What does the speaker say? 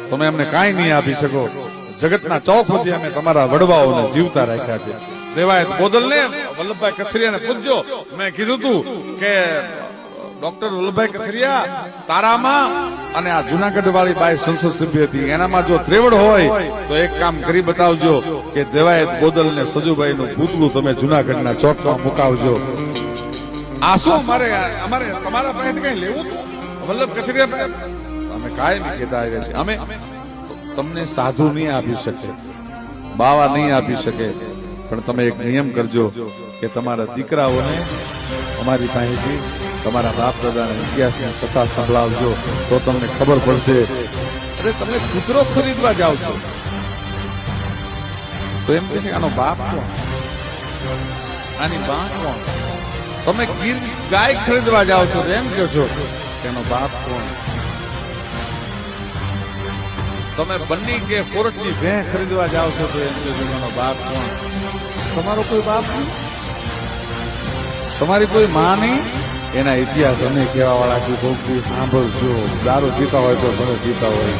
તમે અમને કાંઈ નહીં આપી શકો. જગતના ચોકમાંથી અમે તમારા વડવાઓને જીવતા રાખ્યા છે. દેવાયત બોદલને વલ્લભભાઈ કથિરિયાને પૂછજો. મેં કીધું તું કે ડોક્ટર વલ્લભભાઈ કથિરિયા, તારામાં અને આ જુનાગઢ વાળી બાઈ સંસદ સભ્ય હતી, એનામાં જો ત્રેવડ હોય તો એક કામ કરી બતાવજો કે દેવાયત બોદલ ને સજુભાઈ નું પૂતળું તમે જુનાગઢના ચોકમાં મુકાવજો. આ શું અમારે તમારા પાસેથી કઈ લેવું? વલ્લભ કથિરિયા અમે કાયમી કહેતા આવ્યા છીએ, અમે તમને સાધુ નહીં આપી શકે, બાવા નહીં આપી શકે, પણ તમે એક નિયમ કરજો કે તમારા દીકરાઓને અમારી પાસેથી તમારા બાપ દાદાના ઇતિહાસની કથા સંભળાવજો, તો તમને ખબર પડશે. અરે તમે કૂતરો ખરીદવા જાઓ છો તો એમ કે છે આનો બાપ કોણ, આની બા કોણ? તમે ગીર ગાય ખરીદવા જાઓ છો તો એમ કહો છો કે એનો બાપ કોણ? તમે બન્ની કે કોરટની ભેં ખરીદવા જાઓ છો તો એમ કહો છો એનો બાપ કોણ? તમારો કોઈ બાપ નહીં, તમારી કોઈ માં નહીં. એના ઇતિહાસ અમે કહેવા વાળા છીએ. સાંભળજો, દારૂ પીતા હોય તો ભલે પીતા હોય.